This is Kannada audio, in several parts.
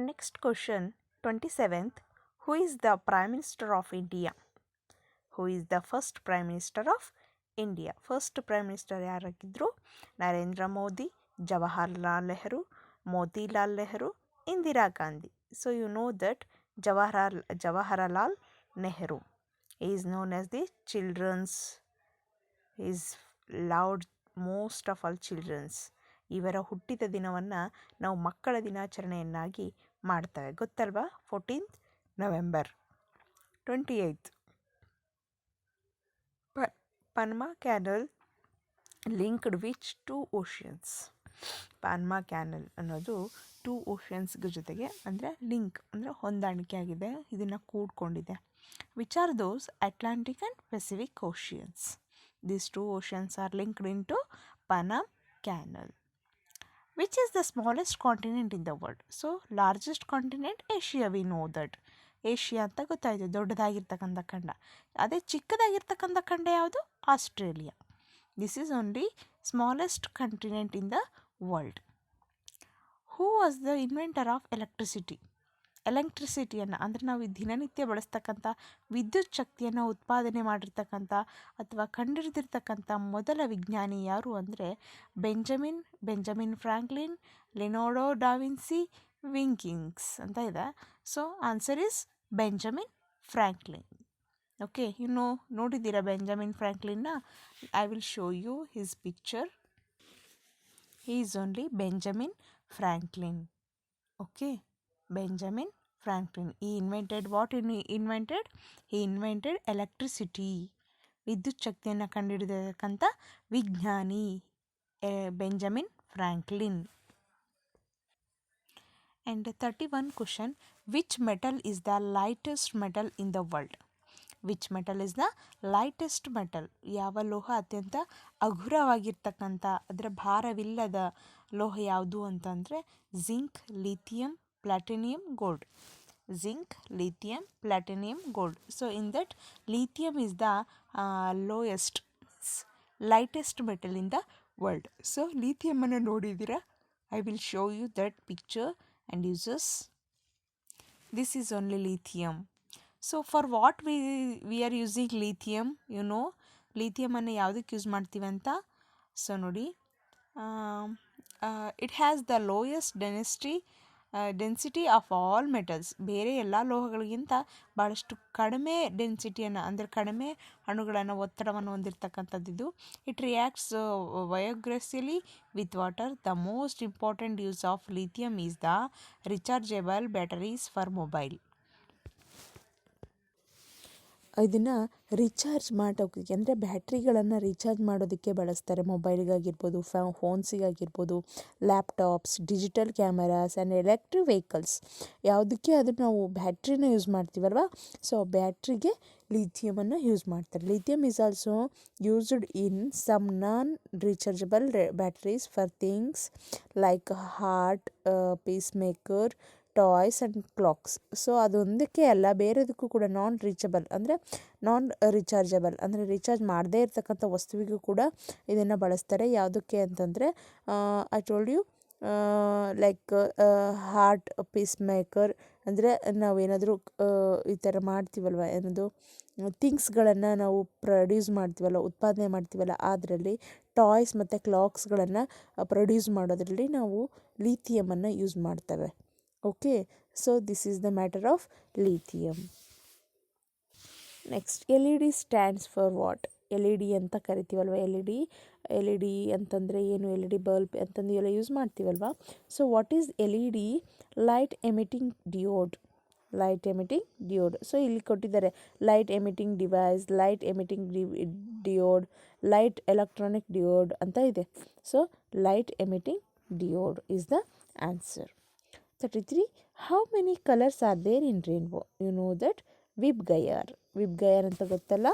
Next question, 27th. Who is the Prime Minister of India? Who is the first Prime Minister of India? First Prime Minister ಯಾರಾಗಿದ್ದರು? Narendra Modi, Jawaharlal Nehru, Motilal Nehru, Indira Gandhi. So you know that Jawaharlal Nehru is known as the children's, is loved most of all children's. ಇವರ ಹುಟ್ಟಿದ ದಿನವನ್ನು ನಾವು ಮಕ್ಕಳ ದಿನಾಚರಣೆಯನ್ನಾಗಿ ಮಾಡ್ತೇವೆ, ಗೊತ್ತಲ್ವಾ? 14th November. 28th, Panama Canal linked which two oceans? Panama canal ಅನ್ನೋದು 2 ಓಷನ್ಸ್ಗೆ ಜೊತೆಗೆ ಅಂದರೆ ಲಿಂಕ್ ಅಂದರೆ ಹೊಂದಾಣಿಕೆ ಆಗಿದೆ, ಇದನ್ನು ಕೂಡ್ಕೊಂಡಿದೆ. Which are those? Atlantic and Pacific oceans. These 2 oceans are linked in to Panama canal. Which is the smallest continent in the world? So largest continent Asia, we know that. Asia ಅಂತ ಗೊತ್ತಾಯಿತು, ದೊಡ್ಡದಾಗಿರ್ತಕ್ಕಂಥ ಖಂಡ. ಅದೇ ಚಿಕ್ಕದಾಗಿರ್ತಕ್ಕಂಥ ಖಂಡ ಯಾವುದು? Australia. This is only smallest continent in the world. Who was the inventor of electricity? ಎಲೆಕ್ಟ್ರಿಸಿಟಿಯನ್ನು ಅಂದರೆ ನಾವು ದಿನನಿತ್ಯ ಬಳಸ್ತಕ್ಕಂಥ ವಿದ್ಯುತ್ ಶಕ್ತಿಯನ್ನು ಉತ್ಪಾದನೆ ಮಾಡಿರ್ತಕ್ಕಂಥ ಅಥವಾ ಕಂಡುಹಿಡಿದಿರ್ತಕ್ಕಂಥ ಮೊದಲ ವಿಜ್ಞಾನಿ ಯಾರು ಅಂದರೆ Benjamin Franklin, Leonardo da Vinci, ವಿಂಕಿಂಗ್ಸ್ ಅಂತ ಇದೆ. So answer is Benjamin Franklin. Okay, ನೋಡಿದ್ದೀರಾ ಬೆಂಜಮಿನ್ ಫ್ರಾಂಕ್ಲಿನ್ನ? I will show you his picture. He is only Benjamin Franklin. Okay, Benjamin Franklin. He invented what? He invented electricity. ವಿದ್ಯುತ್ ಶಕ್ತಿಯನ್ನು ಕಂಡುಹಿಡಿದಕ್ಕಂಥ ವಿಜ್ಞಾನಿ Benjamin Franklin. And 31 question, which metal is the lightest metal in the world? Which metal is the lightest metal? ಯಾವ ಲೋಹ ಅತ್ಯಂತ ಹಗುರವಾಗಿರ್ತಕ್ಕಂಥ, ಅದರ ಭಾರವಿಲ್ಲದ ಲೋಹ ಯಾವುದು ಅಂತಂದರೆ zinc, lithium, platinum, gold. Zinc, lithium, platinum, gold. So in that lithium is the lightest metal in the world. So ಲಿಥಿಯಮನ್ನು ನೋಡಿದ್ದೀರಾ? I will show you that picture and uses. This is only lithium. So for what we are using lithium? ಲಿಥಿಯಮನ್ನು ಯಾವುದಕ್ಕೆ ಯೂಸ್ ಮಾಡ್ತೀವಿ ಅಂತ. ಸೊ ನೋಡಿ, it has the lowest density of all metals. ಬೇರೆ ಎಲ್ಲ ಲೋಹಗಳಿಗಿಂತ ಭಾಳಷ್ಟು ಕಡಿಮೆ ಡೆನ್ಸಿಟಿಯನ್ನು ಅಂದರೆ ಕಡಿಮೆ ಅಣುಗಳನ್ನು, ಒತ್ತಡವನ್ನು ಹೊಂದಿರತಕ್ಕಂಥದ್ದು. It reacts vigorously with water. The most important use of lithium is the rechargeable batteries for mobile. ಇದನ್ನು ರಿಚಾರ್ಜ್ ಮಾಡೋಕ್ಕೆ ಅಂದರೆ ಬ್ಯಾಟ್ರಿಗಳನ್ನು ರಿಚಾರ್ಜ್ ಮಾಡೋದಕ್ಕೆ ಬಳಸ್ತಾರೆ. ಮೊಬೈಲ್ಗಾಗಿರ್ಬೋದು, ಫೋನ್ಸಿಗಾಗಿರ್ಬೋದು, laptops, digital cameras and electric vehicles, ಯಾವುದಕ್ಕೆ ಅದು ನಾವು ಬ್ಯಾಟ್ರಿನ ಯೂಸ್ ಮಾಡ್ತೀವಲ್ವ. ಸೊ ಬ್ಯಾಟ್ರಿಗೆ ಲಿಥಿಯಮನ್ನು ಯೂಸ್ ಮಾಡ್ತಾರೆ. Lithium is also used in some non rechargeable batteries for things like heart, pacemaker, toys and clocks. So ಅದೊಂದಕ್ಕೆ ಅಲ್ಲ, ಬೇರೆದಕ್ಕೂ ಕೂಡ ನಾನ್ ರಿಚಾರ್ಜಬಲ್ ಅಂದರೆ ರಿಚಾರ್ಜ್ ಮಾಡದೇ ಇರತಕ್ಕಂಥ ವಸ್ತುವಿಗೂ ಕೂಡ ಇದನ್ನು ಬಳಸ್ತಾರೆ. ಯಾವುದಕ್ಕೆ ಅಂತಂದರೆ I told you like heart pacemaker ಅಂದರೆ ನಾವೇನಾದರೂ ಈ ಥರ ಮಾಡ್ತೀವಲ್ವ, ಏನದು ಥಿಂಗ್ಸ್ಗಳನ್ನು ನಾವು ಪ್ರೊಡ್ಯೂಸ್ ಮಾಡ್ತೀವಲ್ಲ, ಉತ್ಪಾದನೆ ಮಾಡ್ತೀವಲ್ಲ, ಅದರಲ್ಲಿ ಟಾಯ್ಸ್ ಮತ್ತು ಕ್ಲಾಕ್ಸ್ಗಳನ್ನು ಪ್ರೊಡ್ಯೂಸ್ ಮಾಡೋದ್ರಲ್ಲಿ ನಾವು ಲಿಥಿಯಮನ್ನು ಯೂಸ್ ಮಾಡ್ತೇವೆ. Okay, so this is the matter of lithium. Next, LED stands for what? LED ಅಂತ ಕರಿತೀವಲ್ವ. LED ಅಂತಂದರೆ ಏನು? LED ಬಲ್ಬ್ ಅಂತಂದು ಎಲ್ಲ ಯೂಸ್ ಮಾಡ್ತೀವಲ್ವ. So what is LED? Light emitting diode. So ಇಲ್ಲಿ ಕೊಟ್ಟಿದ್ದಾರೆ light emitting device, light emitting diode, light electronic diode ಅಂತ ಇದೆ. So light emitting diode is the answer. 33. How many colors are there in rainbow? You know that VIBGYOR ಅಂತ ಗೊತ್ತಲ್ಲ.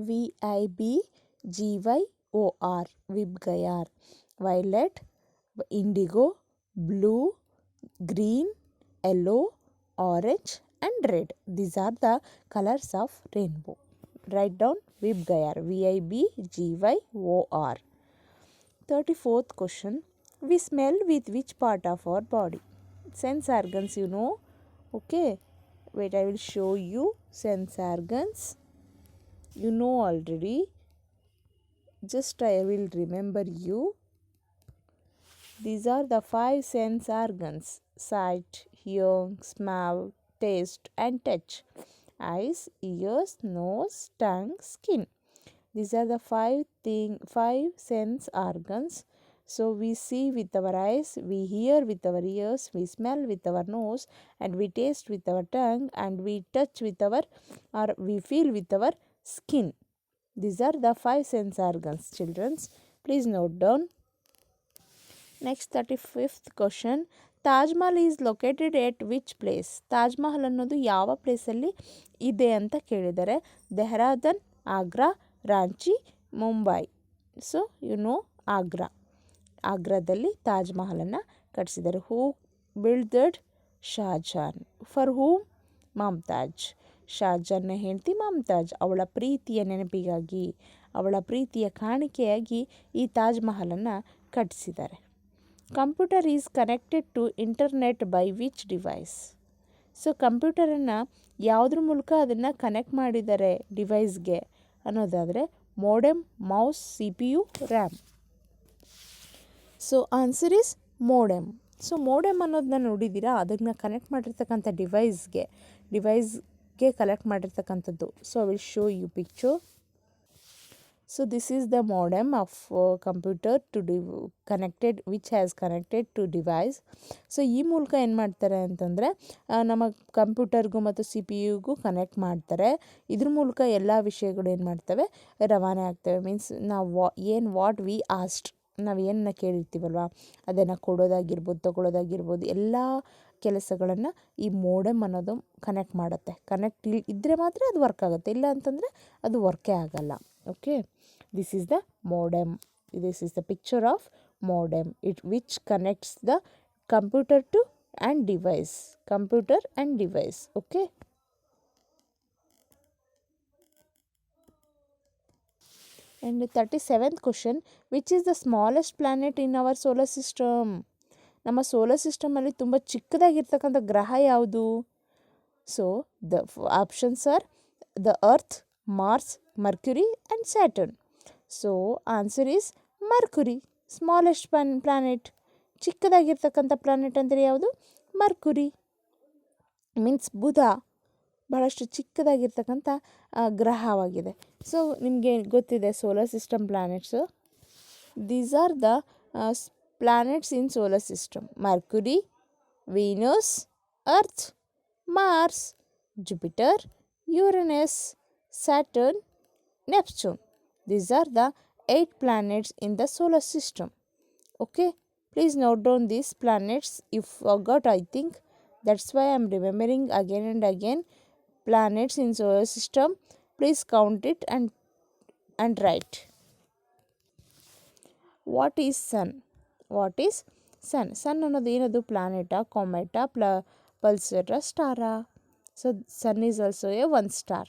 VIBGYOR VIBGYOR. Violet, IndiGo, blue, green, yellow, orange and red. These are the colors of rainbow. Write down VIBGYOR, VIBGYOR. 34th question. We smell with which part of our body? sense organs, you know. Okay, wait, I will show you sense organs. You know already, just I will remember you. These are the 5 sense organs: sight, hearing, smell, taste and touch. Eyes, ears, nose, tongue, skin. These are the 5 sense organs. So we see with our eyes, we hear with our ears, we smell with our nose, and we taste with our tongue, and we touch with our, or we feel with our skin. These are the 5 sense organs, children. Please note down. Next 35th question. Taj Mahal is located at which place? Taj Mahal ಅನ್ನೋದು ಯಾವ ಪ್ಲೇಸಲ್ಲಿ ಇದೆ ಅಂತ ಕೇಳಿದ್ದಾರೆ. Dehradun, Agra, Ranchi, Mumbai. So you know Agra. ಆಗ್ರಾದಲ್ಲಿ ತಾಜ್ ಮಹಲನ್ನು ಕಟ್ಟಿಸಿದ್ದಾರೆ. Who builded? Shahjahan. For whom? Mumtaz. ಶಾಜಹಾನ್ನ ಹೆಂಡತಿ ಮಮ್ತಾಜ್, ಅವಳ ಪ್ರೀತಿಯ ನೆನಪಿಗಾಗಿ, ಅವಳ ಪ್ರೀತಿಯ ಕಾಣಿಕೆಯಾಗಿ ಈ ತಾಜ್ ಮಹಲನ್ನು ಕಟ್ಟಿಸಿದ್ದಾರೆ. Computer is connected to internet by which device? So ಕಂಪ್ಯೂಟರನ್ನು ಯಾವುದ್ರ ಮೂಲಕ ಅದನ್ನು ಕನೆಕ್ಟ್ ಮಾಡಿದ್ದಾರೆ ಡಿವೈಸ್ಗೆ ಅನ್ನೋದಾದರೆ modem, mouse, CPU, RAM. So answer is modem. So modem ಅನ್ನೋದನ್ನ ನೋಡಿದ್ದೀರಾ, ಅದನ್ನು ಕನೆಕ್ಟ್ ಮಾಡಿರ್ತಕ್ಕಂಥ ಡಿವೈಸ್ಗೆ ಕನೆಕ್ಟ್ ಮಾಡಿರ್ತಕ್ಕಂಥದ್ದು. So I will show you picture. So this is the modem of computer to connected, which has connected to device. So ಈ ಮೂಲಕ ಏನು ಮಾಡ್ತಾರೆ ಅಂತಂದರೆ ನಮ್ಮ ಕಂಪ್ಯೂಟರ್ಗೂ ಮತ್ತು CPU ಕನೆಕ್ಟ್ ಮಾಡ್ತಾರೆ. ಇದ್ರ ಮೂಲಕ ಎಲ್ಲ ವಿಷಯಗಳು ಏನು ಮಾಡ್ತವೆ, ರವಾನೆ ಆಗ್ತವೆ. ಮೀನ್ಸ್ ನಾವು ವಾಟ್ ವಿ ಆಸ್ಟ್, ನಾವು ಏನನ್ನ ಕೇಳಿರ್ತೀವಲ್ವ ಅದನ್ನು ಕೊಡೋದಾಗಿರ್ಬೋದು, ತಗೊಳ್ಳೋದಾಗಿರ್ಬೋದು, ಎಲ್ಲ ಕೆಲಸಗಳನ್ನು ಈ ಮೋಡೆಮ್ ಅನ್ನೋದು ಕನೆಕ್ಟ್ ಮಾಡುತ್ತೆ. ಕನೆಕ್ಟ್ ಇದ್ದರೆ ಮಾತ್ರ ಅದು ವರ್ಕ್ ಆಗುತ್ತೆ, ಇಲ್ಲ ಅಂತಂದರೆ ಅದು ವರ್ಕೇ ಆಗಲ್ಲ. Okay, this is the modem. This is the picture of modem, which connects the computer to and device. Computer and device. Okay. And the 37th question. Which is the smallest planet in our solar system? ನಮ್ಮ ಸೋಲಾರ್ ಸಿಸ್ಟಮಲ್ಲಿ ತುಂಬ ಚಿಕ್ಕದಾಗಿರ್ತಕ್ಕಂಥ ಗ್ರಹ ಯಾವುದು? So the options are the earth, Mars, Mercury and Saturn. So answer is Mercury, smallest planet. ಚಿಕ್ಕದಾಗಿರ್ತಕ್ಕಂಥ ಪ್ಲಾನೆಟ್ ಅಂದರೆ ಯಾವುದು? ಮರ್ಕುರಿ. ಮೀನ್ಸ್ ಬುಧ ಬಹಳಷ್ಟು ಚಿಕ್ಕದಾಗಿರ್ತಕ್ಕಂಥ ಗ್ರಹವಾಗಿದೆ. ಸೊ ನಿಮಗೆ ಗೊತ್ತಿದೆ solar system planets. These are the planets in solar system: Mercury, Venus, Earth, Mars, Jupiter, Uranus, Saturn, Neptune. These are the 8 planets in the solar system. Okay, please note down these planets. You forgot, I think. That's why I am remembering again and again. Planets in solar system. Please count it and write. What is sun? What is sun? Sun ಅನ್ನೋದು ಏನದು? ಪ್ಲಾನೆಟಾ, ಕಾಮೆಟಾ, ಪಲ್ಸರಾ, ಸ್ಟಾರಾ? So sun is also a one star.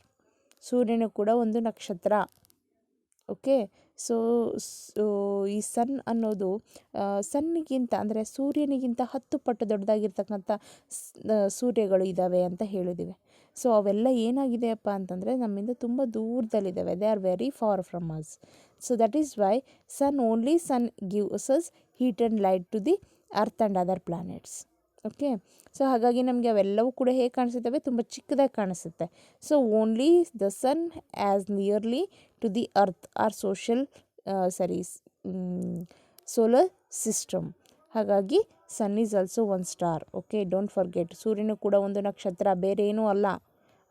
ಸೂರ್ಯನು ಕೂಡ ಒಂದು ನಕ್ಷತ್ರ. ಓಕೆ, ಸೊ ಈ ಸನ್ ಅನ್ನೋದು ಸನ್ನಿಗಿಂತ ಅಂದರೆ ಸೂರ್ಯನಿಗಿಂತ 10 ಪಟ್ಟು ದೊಡ್ಡದಾಗಿರ್ತಕ್ಕಂಥ ಸೂರ್ಯಗಳು ಇದ್ದಾವೆ ಅಂತ ಹೇಳಿದ್ದೀವಿ. ಸೊ ಅವೆಲ್ಲ ಏನಾಗಿದೆಯಪ್ಪ ಅಂತಂದರೆ ನಮ್ಮಿಂದ ತುಂಬ ದೂರದಲ್ಲಿದ್ದಾವೆ. They are very far from us. So that is why sun gives us heat and light to the earth and other planets. Okay, so ಹಾಗಾಗಿ ನಮಗೆ ಅವೆಲ್ಲವೂ ಕೂಡ ಹೇಗೆ ಕಾಣಿಸುತ್ತವೆ? ತುಂಬ ಚಿಕ್ಕದಾಗಿ ಕಾಣಿಸುತ್ತೆ. So only the sun as nearly to the earth are solar system. ಹಾಗಾಗಿ sun is also one star. Okay, don't forget. ಸೂರ್ಯನು ಕೂಡ ಒಂದು ನಕ್ಷತ್ರ, ಬೇರೆ ಏನೂ ಅಲ್ಲ.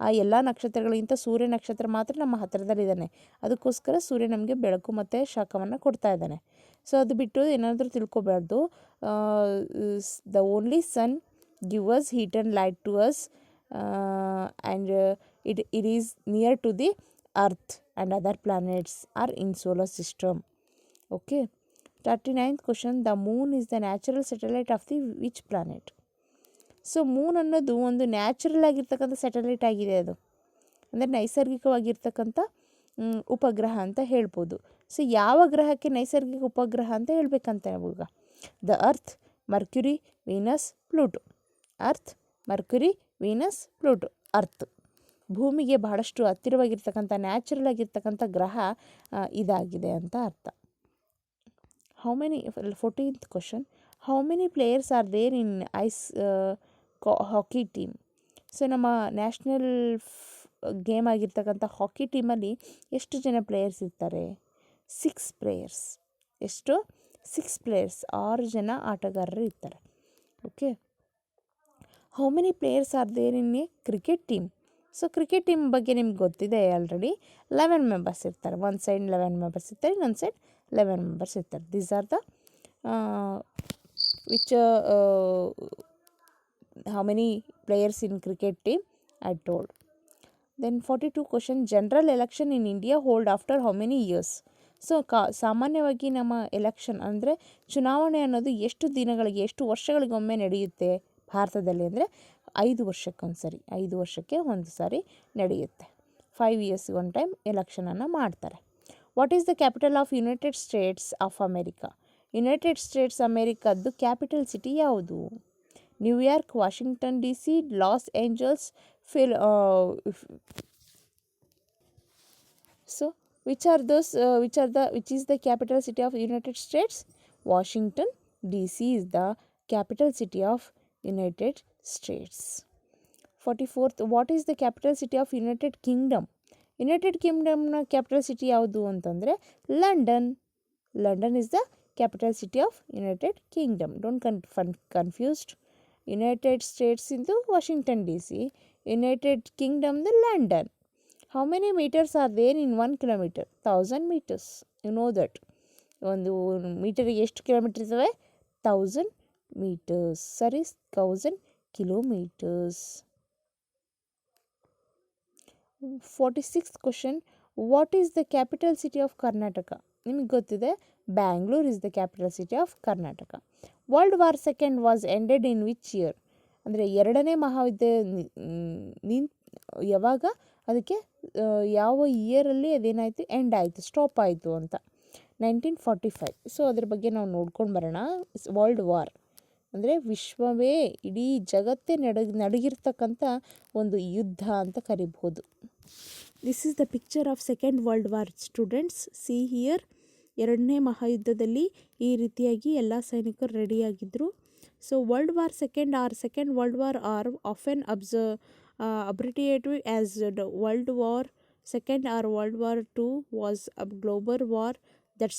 ಆ ಎಲ್ಲ ನಕ್ಷತ್ರಗಳಿಗಿಂತ ಸೂರ್ಯ ನಕ್ಷತ್ರ ಮಾತ್ರ ನಮ್ಮ ಹತ್ತಿರದಲ್ಲಿದ್ದಾನೆ. ಅದಕ್ಕೋಸ್ಕರ ಸೂರ್ಯ ನಮಗೆ ಬೆಳಕು ಮತ್ತು ಶಾಖವನ್ನು ಕೊಡ್ತಾ ಇದ್ದಾನೆ. ಸೊ ಅದು ಬಿಟ್ಟು ಏನಾದರೂ ತಿಳ್ಕೊಬಾರ್ದು. The only sun give us heat and light to us and it is near to the earth and other planets are in solar system. Okay, 39th question. The moon is the natural satellite of the which planet? So moon ಅನ್ನೋದು ಒಂದು ನ್ಯಾಚುರಲ್ ಆಗಿರ್ತಕ್ಕಂಥ ಸ್ಯಾಟಲೈಟ್ ಆಗಿದೆ. ಅದು ಅಂದರೆ ನೈಸರ್ಗಿಕವಾಗಿರ್ತಕ್ಕಂಥ ಉಪಗ್ರಹ ಅಂತ ಹೇಳ್ಬೋದು. ಸೊ ಯಾವ ಗ್ರಹಕ್ಕೆ ನೈಸರ್ಗಿಕ ಉಪಗ್ರಹ ಅಂತ ಹೇಳ್ಬೇಕಂತ ಇವಾಗ? The Earth, Mercury, Venus, Pluto. Earth, Mercury, Venus, Pluto. Earth ಭೂಮಿಗೆ ಬಹಳಷ್ಟು ಹತ್ತಿರವಾಗಿರ್ತಕ್ಕಂಥ ನ್ಯಾಚುರಲ್ ಆಗಿರ್ತಕ್ಕಂಥ ಗ್ರಹ ಇದಾಗಿದೆ ಅಂತ ಅರ್ಥ. How many 14th question, how many players are there in ice hockey team? So ನಮ್ಮ ನ್ಯಾಷನಲ್ ಗೇಮ್ ಆಗಿರ್ತಕ್ಕಂಥ ಹಾಕಿ ಟೀಮಲ್ಲಿ ಎಷ್ಟು ಜನ ಪ್ಲೇಯರ್ಸ್ ಇರ್ತಾರೆ? 6 ಪ್ಲೇಯರ್ಸ್. ಎಷ್ಟು? 6 ಪ್ಲೇಯರ್ಸ್, 6 ಜನ ಆಟಗಾರರು ಇರ್ತಾರೆ. Okay. How many players are there in a cricket team? So cricket team ಬಗ್ಗೆ ನಿಮ್ಗೆ ಗೊತ್ತಿದೆ ಆಲ್ರೆಡಿ. 11 ಮೆಂಬರ್ಸ್ ಇರ್ತಾರೆ. ಒಂದು ಸೈಡ್ 11 ಮೆಂಬರ್ಸ್ ಇರ್ತಾರೆ, ಇನ್ನೊಂದು ಸೈಡ್ 11 ಮೆಂಬರ್ಸ್ ಇರ್ತಾರೆ. These are the which how many players in cricket team I told. Then 42 question, general election in India hold after how many years? So ಸಾಮಾನ್ಯವಾಗಿ ನಮ್ಮ ಎಲೆಕ್ಷನ್ ಅಂದರೆ ಚುನಾವಣೆ ಅನ್ನೋದು ಎಷ್ಟು ದಿನಗಳಿಗೆ, ಎಷ್ಟು ವರ್ಷಗಳಿಗೊಮ್ಮೆ ನಡೆಯುತ್ತೆ ಭಾರತದಲ್ಲಿ ಅಂದರೆ 5 ವರ್ಷಕ್ಕೊಂದು ಸರಿ, 5 ವರ್ಷಕ್ಕೆ ಒಂದು ಸಾರಿ ನಡೆಯುತ್ತೆ. 5 years ಒನ್ ಟೈಮ್ ಎಲೆಕ್ಷನನ್ನು ಮಾಡ್ತಾರೆ. What is the capital of United States of America? United States ಅಮೇರಿಕಾದ್ದು ಕ್ಯಾಪಿಟಲ್ ಸಿಟಿ ಯಾವುದು? New York, Washington DC, Los Angeles, so which is the capital city of United States? Washington DC is the capital city of United States. 44th, what is the capital city of United Kingdom? United ಕಿಂಗ್ಡಮ್ನ ಕ್ಯಾಪಿಟಲ್ ಸಿಟಿ ಯಾವುದು ಅಂತಂದರೆ London. London is the capital city of United Kingdom. Don't confused. United States ಇಂದು ವಾಷಿಂಗ್ಟನ್ DC, ಯುನೈಟೆಡ್ ಕಿಂಗ್ಡಮ್ದು London. How many meters are there in 1 kilometer? 1000 meters. You know that. ಒಂದು ಮೀಟರಿಗೆ ಎಷ್ಟು ಕಿಲೋಮೀಟರ್ ಇದ್ದಾವೆ? 1000 meters. ಸರಿ, 1000 kilometers. 46th question, what is the capital city of Karnataka? ನಿಮಗೆ ಗೊತ್ತಿದೆ, Bangalore is the capital city of Karnataka. World war second was ended in which year? ಅಂದರೆ ಎರಡನೇ ಮಹಾಯುದ್ಧ ಯಾವಾಗ, ಅದಕ್ಕೆ ಯಾವ ಇಯರಲ್ಲಿ ಅದೇನಾಯಿತು, ಎಂಡ್ ಆಯಿತು, ಸ್ಟಾಪ್ ಆಯಿತು ಅಂತ? 1945. ಸೊ ಅದ್ರ ಬಗ್ಗೆ ನಾವು ನೋಡ್ಕೊಂಡು ಬರೋಣ. ವರ್ಲ್ಡ್ ವಾರ್ ಅಂದರೆ ವಿಶ್ವವೇ, ಇಡೀ ಜಗತ್ತೇ ನಡಗಿರ್ತಕ್ಕಂಥ ಒಂದು ಯುದ್ಧ ಅಂತ ಕರಿಬಹುದು. This is the picture of second world war students. See here. ಎರಡನೇ ಮಹಾಯುದ್ಧದಲ್ಲಿ ಈ ರೀತಿಯಾಗಿ ಎಲ್ಲ ಸೈನಿಕರು ರೆಡಿಯಾಗಿದ್ದರು. So world war second world war are often abbreviated as the World War II or World War II was a global war that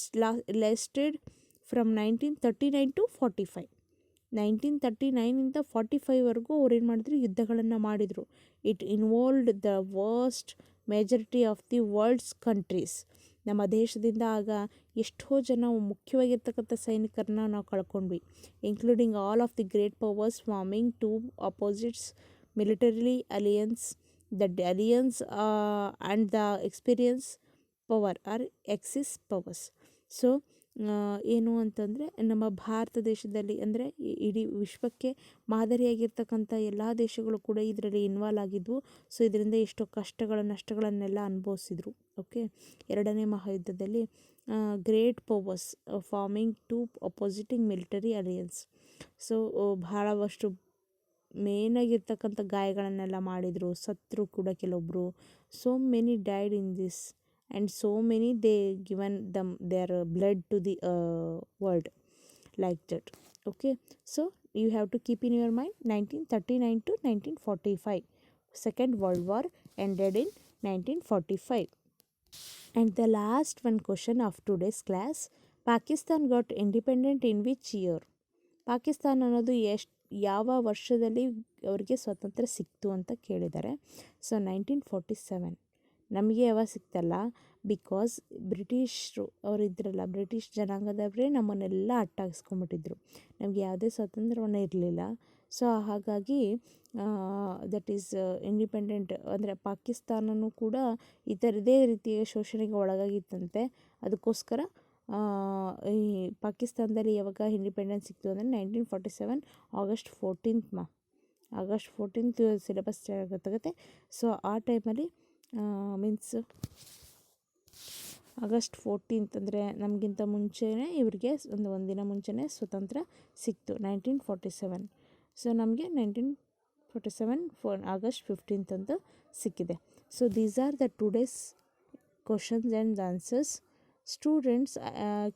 lasted from 1939 to 45. 1939 ಇಂದ 45ವರೆಗೂ ಅವ್ರು ಏನು ಮಾಡಿದ್ರು, ಯುದ್ಧಗಳನ್ನು ಮಾಡಿದರು. It involved the worst majority of the world's countries. ನಮ್ಮ ದೇಶದಿಂದ ಆಗ ಎಷ್ಟೋ ಜನ ಮುಖ್ಯವಾಗಿರ್ತಕ್ಕಂಥ ಸೈನಿಕರನ್ನ ನಾವು ಕಳ್ಕೊಂಡ್ವಿ, including all of the great powers forming two opposites militarily alliance. The alliance and the experience power are axis powers. So ಏನು ಅಂತಂದರೆ ನಮ್ಮ ಭಾರತ ದೇಶದಲ್ಲಿ ಅಂದರೆ ಇಡೀ ವಿಶ್ವಕ್ಕೆ ಮಾದರಿಯಾಗಿರ್ತಕ್ಕಂಥ ಎಲ್ಲ ದೇಶಗಳು ಕೂಡ ಇದರಲ್ಲಿ ಇನ್ವಾಲ್ವ್ ಆಗಿದ್ವು. ಸೊ ಇದರಿಂದ ಎಷ್ಟೋ ನಷ್ಟಗಳನ್ನೆಲ್ಲ ಅನುಭವಿಸಿದ್ರು. ಓಕೆ. ಎರಡನೇ ಮಹಾಯುದ್ಧದಲ್ಲಿ great powers forming two opposing military alliance. So ಬಹಳಷ್ಟು ಮೇನಾಗಿರ್ತಕ್ಕಂಥ ಗಾಯಗಳನ್ನೆಲ್ಲ ಮಾಡಿದರು, ಸತ್ರು ಕೂಡ ಕೆಲವೊಬ್ಬರು. So many died in this and so many they given them their blood to the world like that. Okay. So you have to keep in your mind 1939 to 1945. Second world war ended in 1945. And the last one question of today's class, Pakistan got independent in which year? Pakistan ಅನ್ನೋದು ಯಾವ ವರ್ಷದಲ್ಲಿ ಅವರಿಗೆ ಸ್ವಾತಂತ್ರ್ಯ ಸಿಕ್ತು ಅಂತ ಕೇಳಿದ್ದಾರೆ. ಸೊ 1947. ನಮಗೆ ಯಾವಾಗ ಸಿಕ್ತಲ್ಲ, ಬಿಕಾಸ್ ಬ್ರಿಟಿಷರು ಅವರಿದ್ರಲ್ಲ, ಬ್ರಿಟಿಷ್ ಜನಾಂಗದವರೇ ನಮ್ಮನ್ನೆಲ್ಲ ಅಟ್ಟಾಗಿಸ್ಕೊಂಡ್ಬಿಟ್ಟಿದ್ರು. ನಮಗೆ ಯಾವುದೇ ಸ್ವಾತಂತ್ರ್ಯವನ್ನು ಇರಲಿಲ್ಲ. ಸೊ ಹಾಗಾಗಿ ದಟ್ ಈಸ್ ಇಂಡಿಪೆಂಡೆಂಟ್. ಅಂದರೆ ಪಾಕಿಸ್ತಾನನೂ ಕೂಡ ಇದೇ ರೀತಿಯ ಶೋಷಣೆಗೆ ಒಳಗಾಗಿತ್ತಂತೆ. ಅದಕ್ಕೋಸ್ಕರ ಈ ಪಾಕಿಸ್ತಾನದಲ್ಲಿ ಯಾವಾಗ ಇಂಡಿಪೆಂಡೆನ್ಸ್ ಸಿಕ್ತು ಅಂದರೆ 1947 August 14th August 14th syllabus ಗೊತ್ತಾಗುತ್ತೆ. ಸೊ ಆ ಟೈಮಲ್ಲಿ ಮೀನ್ಸ್ August 14th ಅಂದರೆ ನಮಗಿಂತ ಮುಂಚೆನೇ ಇವರಿಗೆ ಒಂದಿನ ಮುಂಚೆನೇ ಸ್ವತಂತ್ರ ಸಿಕ್ತು, 1947. ಸೊ ನಮಗೆ 1947 ಆಗಸ್ಟ್ 15th ಅಂತ ಸಿಕ್ಕಿದೆ. So these are the today's questions and answers. Students,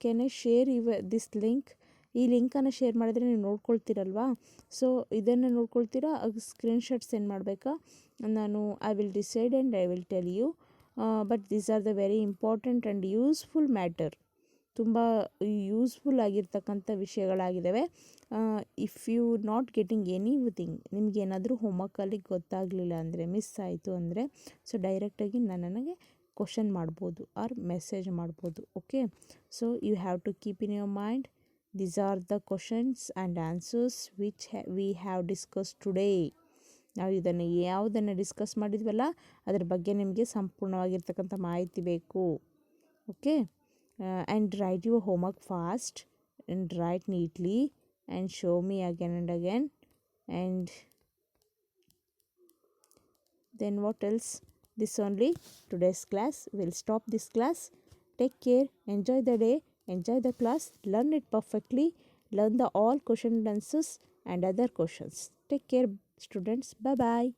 can I share this link? ಈ ಲಿಂಕನ್ನು ಶೇರ್ ಮಾಡಿದರೆ ನೀವು ನೋಡ್ಕೊಳ್ತೀರಲ್ವಾ, ಸೊ ಇದನ್ನು ನೋಡ್ಕೊಳ್ತೀರಾ, ಸ್ಕ್ರೀನ್ಶಾಟ್ ಸೆಂಡ್ ಮಾಡಬೇಕಾ? ನಾನು I will decide and I will tell you. But these are the very important and useful matter. ತುಂಬ ಯೂಸ್ಫುಲ್ ಆಗಿರ್ತಕ್ಕಂಥ ವಿಷಯಗಳಾಗಿದ್ದಾವೆ. If you not getting anything, ನಿಮಗೇನಾದರೂ ಹೋಮ್ವರ್ಕಲ್ಲಿ ಗೊತ್ತಾಗಲಿಲ್ಲ ಅಂದರೆ, ಮಿಸ್ ಆಯಿತು ಅಂದರೆ, ಸೊ ಡೈರೆಕ್ಟಾಗಿ ನನಗೆ ಕ್ವಶನ್ ಮಾಡ್ಬೋದು ಆರ್ ಮೆಸೇಜ್ ಮಾಡ್ಬೋದು. Okay, so you have to keep in your mind, these are the questions and answers which we have discuss today. ನಾವು ಯಾವುದನ್ನು ಡಿಸ್ಕಸ್ ಮಾಡಿದ್ವಲ್ಲ ಅದ್ರ ಬಗ್ಗೆ ನಿಮಗೆ ಸಂಪೂರ್ಣವಾಗಿರ್ತಕ್ಕಂಥ ಮಾಹಿತಿ ಬೇಕು. Okay, and write your homework fast and write neatly and show me again and again. And then what else? This only today's class. We'll stop this class. Take care, enjoy the day, enjoy the class, learn it perfectly, learn the all question and answers and other questions. Take care students, bye bye.